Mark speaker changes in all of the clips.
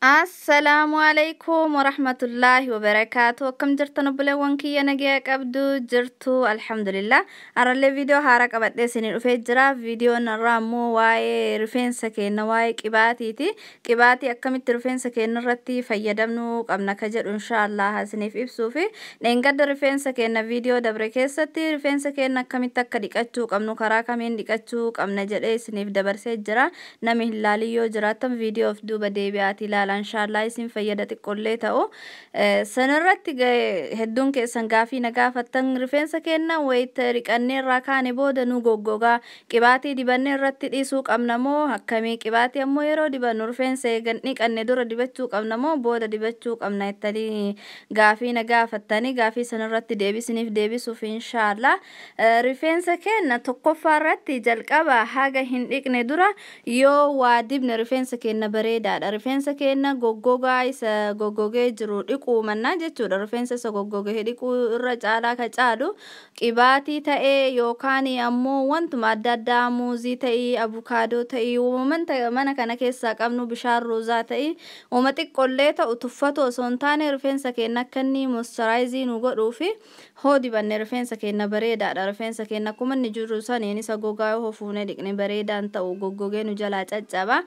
Speaker 1: Assalamu alaikum warahmatullahi wabarakatuh. Akkam jirtan obboleewwan kiyya nagaa qabdu jirtu alhamdulillah. Arallee viidiyoo haaraa qabadhee isinii dhufee jira. Viidiyoon irraa immoo waa'ee rifeensa keenya waa'ee qibaatiiti. Qibaatii akkamitti rifeensa keenya irratti fayyadamnu qabna ka jedhu inshallah isiniif ibsuu fi dheengadda rifeensa keenya viidiyoo dabre keessatti rifeensa keenya akkamitti akka dhiqachuu qabnu karaa kamiin dhiqachuu qabna jedhee isiniif dabarsee jira. Nami hin laaliyyoo jiraatan viidiyoof duuba deebi'aati ilaala. Inshallah isin fayyada xiqqollee ta'u sanarratti hedduun keessan gaafii na gaafattan rifeensa keenya wayita dhiqannee irraa kaane booda nu goggogaa qibaatii dibannee irratti dhiisuu qabna moo akkamii qibaatii ammoo yeroo dibannu rifeensa dhiqannee dura dibachuu qabna moo booda dibachuu qabna jettanii gaafii na gaafattanii gaafii sanarratti deebisiniif deebisuuf inshallah rifeensa keenya tokkoffaa irratti jalqaba haga hin dhiqne dura yoo waa dibne rifeensa keenya bareedaadha. Rifeensa keenya goggogaa isa goggogee jiru dhiquu mannaa jechuudha. Rifeensa isa goggogee dhiquu irra caalaa ka caalu qibaatii ta'ee yookaan ammoo wantuma adda addaa muuzii ta'ii abukaadoo ta'ii mana kana keessaa qabnu bishaan roozaa ta'ii uuma xiqqollee ta'u tuffatu osoo hin taane rifeensa keenya akka inni moisturaayizii nu godhuu fi hoo dibanne rifeensa keenya bareedaadha. Rifeensa keenya akkuma inni jiru saniin isa gogaa yoo fuunee dhiqne bareedaan ta'u goggogee nu jalaa caccaba.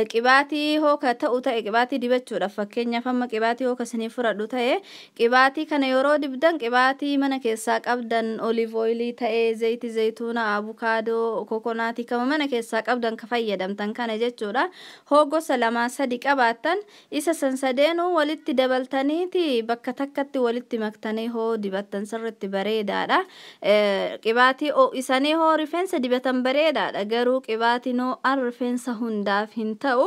Speaker 1: Qibaatii hoo ka ta'u ta'e qibaatii dibachuudhaaf fakkeenyaaf amma qibaatii hoo kasanii fudhadhu ta'e qibaatii kana yeroo dibdan qibaatii mana keessaa qabdan olive oilii ta'e zayitii zayituuna abukaadoo kokonaatii kama mana keessaa qabdan ka fayyadamtan kana jechuudha. Hoo gosa lama sadi qabaattan isa sansadeenuu walitti dabaltaniiti bakka takkatti walitti maktanii hoo dibattan sirriitti bareedaadha. Qibaatii isanii hoo rifeensa dibatan bareedaadha garuu qibaatiin hoo rifeensa hundaaf hin ta'u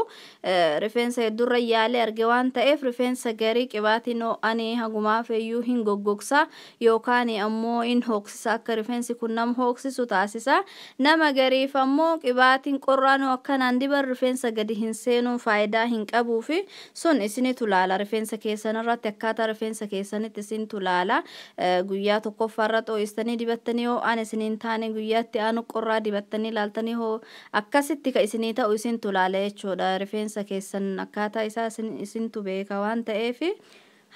Speaker 1: rifeensa heddurra yaalee arge waan ta'eef rifeensa garii qibaatiin ani hagumaa feeyyuu hin goggogsa yookaan ammoo in hooksisa akka rifeensi kun nam hooksisu taasisa. Nama gariif ammoo qibaatiin qorraan akkanaan diban rifeensa gadi hin seenuu faayidaa hin qabuu fi sun isinitu laala rifeensa keessan irratti akkaataa rifeensa keessanitti isinitu laala. Guyyaa tokkoffaarra xoo'istanii dibattanii hoo ani isiniin taane guyyaatti aanu qorraa dibattanii laaltanii hoo akkasitti ka isinii ta'u isinitu laala jechuudha. Rifeensa keessan akkaataa isaa isintu beeka waan ta'eef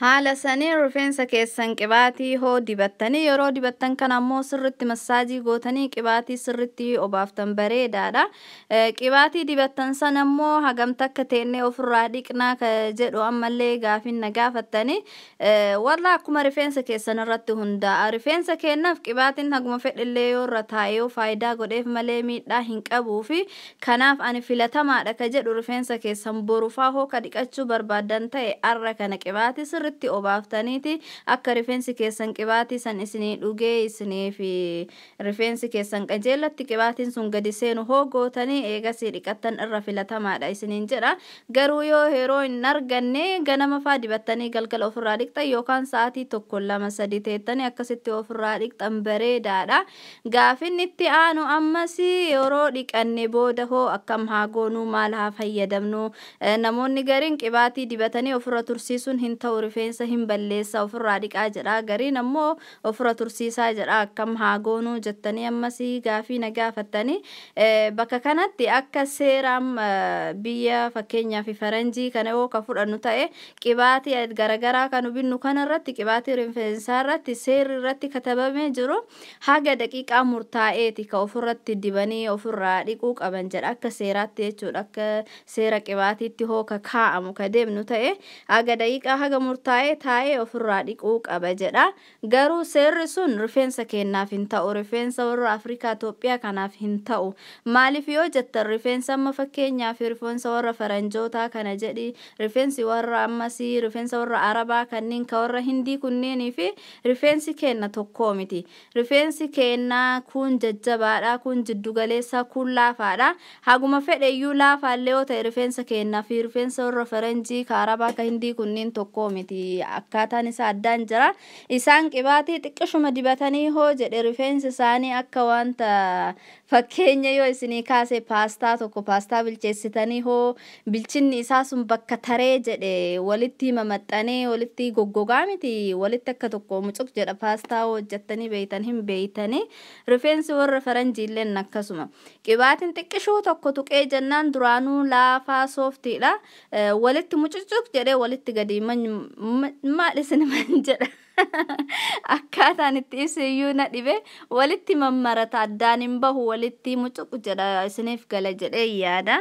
Speaker 1: haala sanii rifeensa keessan qibaatii hoo dibattanii yeroo dibattan kan ammoo sirritti massaajii gootanii qibaatii sirritti obaaftan bareedaadha. Qibaatii dibattan san ammoo hagamta akka teennee ofirraa dhiqnaa ka jedhu ammallee gaafin na gaafattanii warra akkuma rifeensa keessan irratti hundaa'a. Rifeensa keenyaaf qibaatiin haguma fedhillee yoo irra taa'ee faayidaa godheef malee miidhaa hin qabuu fi kanaaf ani filatamaadha ka jedhu rifeensa keessan borufaa hoo ka dhiqachuu barbaadan ta'e arra kana qibaatii sirriitti obaaftaniiti akka rifeensi keessan qibaatii san isinii dhugee isinii fi rifeensi keessan qajeelatti qibaatiin sun gadi seenu hoo gootanii eegasii dhiqattan irra filatamaadha isiniin jedha. Garuu yoo yeroo hin arganne ganama faa dibattanii galgala ofirraa dhiqtan yookaan sa'aatii tokko lama sadi teettanii akkasitti ofirraa dhiqtan bareedaadha. Gaafin itti aanu ammas yeroo dhiqanne booda hoo akkam haa goonuu maal haa fayyadamnu namoonni gariin qibaatii dibatanii ofirra tursiisuun hin ta'u rifeensa hin balleessa ofirraa dhiqaa jedha gariin ammoo ofirra tursiisaa jedha akkam haa goonuu jettanii ammas gaafii na gaafattanii bakka kanatti akka seeraan biyya fakkeenyaaf faranjii kana yoo ka fudhannu ta'e qibaatii garagaraa kan binnu kanarratti qibaatii rifeensaa irratti seerri irratti katabamee jiru haga daqiiqaa murtaa'eeti ka ofirratti dibanii ofirraa dhiquu qaban jedha akka seeraatti jechuudha. Akka seera qibaatiitti hoo ka kaa'amu ka deemnu ta'e haga daqiiqaa haga murtaa'ee taa'ee ofirraa dhiquu qaba jedha. Garuu seerri sun rifeensa keenyaaf hin ta'u rifeensa warra Afrikaa Itoophiyaa kanaaf hin ta'u. Maaliif yoo jettan rifeensa amma fakkeenyaaf rifeensa warra faranjootaa kana jedhi rifeensi warra ammasii rifeensa warra Arabaa kanneen ka warra Hindii kunneenii fi rifeensi keenya tokkoo miti. Rifeensi keenya kun jajjabaadha kun jiddugaleessa kun laafaadha. Haguma fedheyyuu laafaallee yoo ta'e rifeensa keenyaa fi rifeensa warra faranjii ka Arabaa ka Hindii kunneen tokkoo miti. Akkaataan isaa addaan jira. Isaan qibaatii xiqqishuma dibatanii hoo jedhe rifeensi isaanii akka wanta fakkeenya yoo isinii kaase paastaa tokko paastaa bilcheessitanii hoo bilchinni isaa sun bakka taree jedhe walitti mamaxxanee walitti goggogaa miti walitti akka tokko mucuq jedha paastaa hojjettanii beeytan hin beeytanii rifeensi warra faranjiilleen akkasuma qibaatiin xiqqishuu tokko tuqee jennaan duraanuu laafaa sooftiidha walitti mucuq jedhee walitti gadi maal isin man jedha akkaataan itti ibsiyyuu na dhibe walitti mammarata addaan hin bahu walitti mucuq jedha isiniif gala jedhee yaada.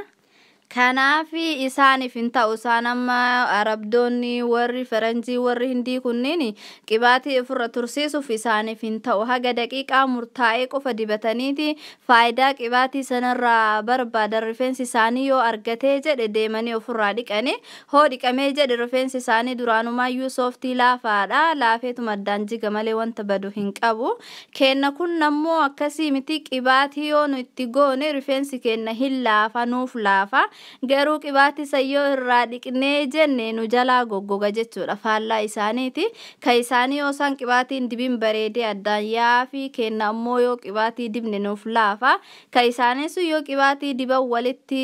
Speaker 1: Kanaafi isaaniif hin ta'u isaan amma arabdoonni warri faranjii warri hindii kunniin qibaatii ofirra tursiisuuf isaaniif hin ta'u haga daqiiqaa murtaa'ee qofa dibataniiti faayidaa qibaatii sanarraa barbaadan rifeensi isaanii yoo argatee jedhe deemanii ofirraa dhiqanii hoo dhiqamee jedhe rifeensi isaanii duraanumayyuu sooftii laafaadha laafeetuma addaan jiga malee wanta badu hin qabu kenna kun ammoo akkasii miti qibaatii yoo nu itti goone rifeensi kenna hin laafa nuuf laafa garuu qibaatii sayyoo irraa dhiqnee jenne nu jalaa goggoga jechuudha faallaa isaaniiti ka isaanii yoo isaan qibaatiin dibin bareedee addaan yaafi kenna ammoo yoo qibaatii dibne nuuf laafa ka isaaniis yoo qibaatii diban walitti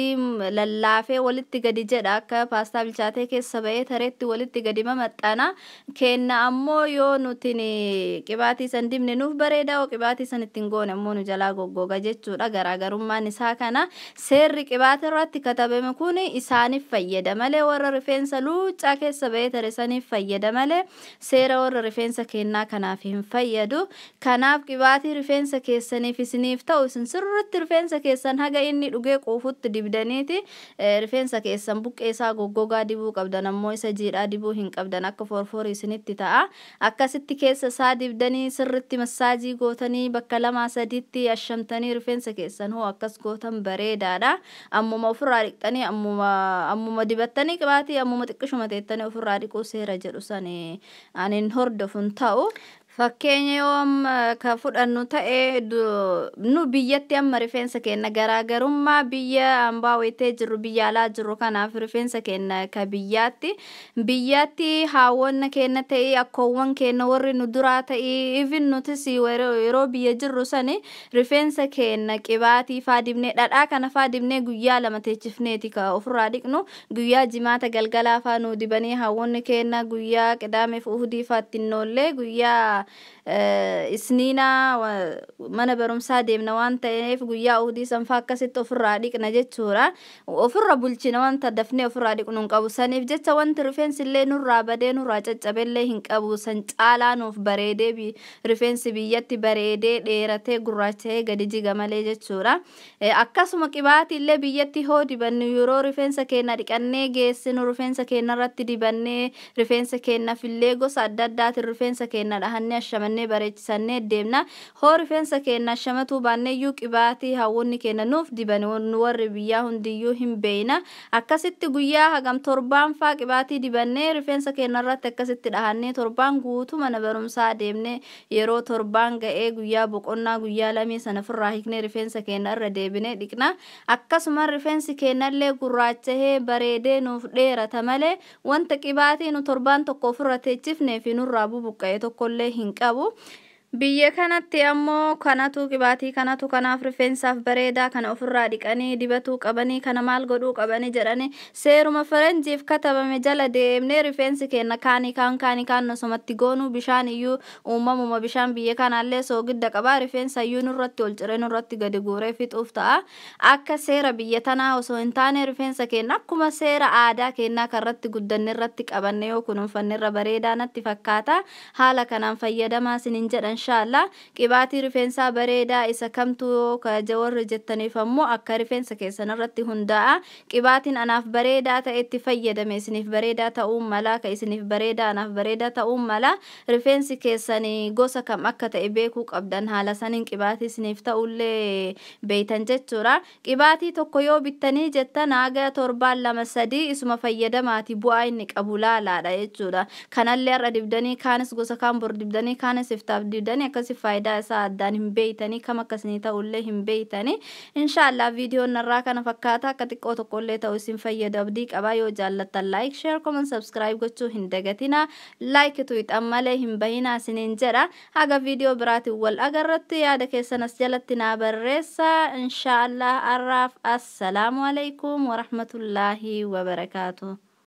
Speaker 1: lallaafee walitti gadi jedha akka paastaa bilchaatee keessa ba'ee tareetti walitti gadi mamaxxana kenna ammoo yoo nutin qibaatii san dibne nuuf bareeda oo qibaatii san ittiin goone ammoo nu jalaa goggoga jechuudha garaagarummaan isaa kana seerri qibaatii irratti katabame kun isaaniif fayyada malee warra rifeensa luuccaa keessa ba'ee tare saniif fayyada malee seera warra rifeensa kennaa kanaaf hin fayyadu kanaaf qibaatii rifeensa keessaniif isiniif ta'u isin sirriitti rifeensa keessan haga inni dhugee quufutti dibdaniiti rifeensa keessan buqqeesaa goggogaa dibuu qabdan ammoo isa jiidhaa dibuu hin qabdan akka forforii isinitti ta'a akkasitti keessa isaa dibdanii sirriitti massaajii gootanii bakka 2-3tti ashamtanii rifeensa keessan hoo akkas gootan bareedaadha ammuma ofirraa dhiqtanii ammuma dibattanii qibaatii ammuma xiqqishuma teettanii ofirraa dhiquu seera jedhu sani anin hordofun ta'u fakkeenya yoo ka fudhannu ta'e nu biyyatti amma rifeensa kenna garaagarummaa biyya ambaa wayitee jirru biyya alaa jirru kanaaf rifeensa kenna ka biyyatti haawwanna kenna ta'e akkoowwan kenna warri nu duraa ta'e even nutis yeroo biyya jirru sani rifeensa kenna qibaatii faadibnee dhadhaa kana faadibnee guyyaa 2 teechifneeti ka ofirraa dhiqnu guyyaa jimaata galgalaa faa nu dibanii haawwanni kenna guyyaa qidaameef uhudii faattiin noollee guyyaa isniina mana barumsaa deemna waan ta'eef guyyaa uhudii sanfaa akkasitti ofirraa dhiqna jechuudha ofirra bulchina wanta dafnee ofirraa dhiqnu hin qabu saniif jecha wanti rifeensi illee nurraa badee nurraa caccabellee hin qabu san caalaa nuuf bareedee rifeensi biyyatti bareedee dheeratee gurraacha'ee gadi jiga malee jechuudha akkasuma qibaatii illee biyyatti hoo dibannu yeroo rifeensa keenya dhiqannee geessinu rifeensa keenya irratti dibannee rifeensa keenyaaf illee gosa adda addaatiin rifeensa keenya dhahannee ashamannee bareechisannee deemna hoo rifeensa keenya ashamatu baanneeyyuu qibaatii haawwanni keenya nuuf diban warri biyyaa hundiyyuu hin beeyna akkasitti guyyaa hagam torbaan faa qibaatii dibannee rifeensa keenya irratti akkasitti dhahannee torbaan guutuu mana barumsaa deemnee yeroo torbaan ga'ee guyyaa boqonnaa guyyaa lamee sana ofirraa hiiknee rifeensa keenya irra deebinee dhiqna akkasuma rifeensi keenya illee gurraacha'ee bareedee nuuf dheerata malee wanta qibaatii nu torbaan tokko ofirra teechifnee fi nurraa bubuqqa'e tokkollee hin qabu biyya kanatti ammoo kanatu qibaatii kanatu kanaaf rifeensaaf bareedaa kana ofirraa dhiqanii dibatuu qabanii kana maal godhuu qabanii jedhanii seeruma faranjiif katabame jala deemnee rifeensi keenya kaan nosomatti goonuu bishaan iyyuu uumamuma bishaan biyya kanaallee soogidda qabaa rifeensa iyyuu nurratti ol ciree nurratti gadi guuree fixuuf ta'a akka seera biyya tanaa osoo hin taane rifeensa keenya akkuma seera aadaa keenyaa karratti guddanne irratti qabanne yoo kunuunfanne irra bareedaa natti fakkaata haala kanaan fayyadamaa isiniin jedhan inshallah qibaatii rifeensaa bareedaa isa kamtu ka jawarri jettaniif ammoo akka rifeensa keessan irratti hundaa'a qibaatiin anaaf bareedaa ta'e itti fayyadame isiniif bareedaa ta'uu mala ka isiniif bareedaa anaaf bareedaa ta'uu mala rifeensi keessanii gosa kam akka ta'e beekuu qabdan haala saniin qibaatii isiniif ta'ullee beeytan jechuudha qibaatii tokko yoo bittanii jettan haga 7-2-3 isuma fayyadamaati bu'aa inni qabu laalaadha jechuudha kanallee irra dibdanii kaanis gosa kaan bor dibdanii kaanis iftaaf fidani akkasi faayidaa isaa addaan hin beeytanii kam akkasni ta'ullee hin beeytanii inshallah viidiyoon narraa kana fakkaata akka xiqqoo tokkollee ta'u isin fayyadu abdii qaba yoo jaallattan like share comment subscribe gochuu hin dagatina like tu ixammalee hin bahina isiniin jedha haga viidiyoo biraatiin wal agarratti yaada keessanas jalatti naa barreessa inshallah arraaf assalamu alaykum wa rahmatullahi wa barakatuh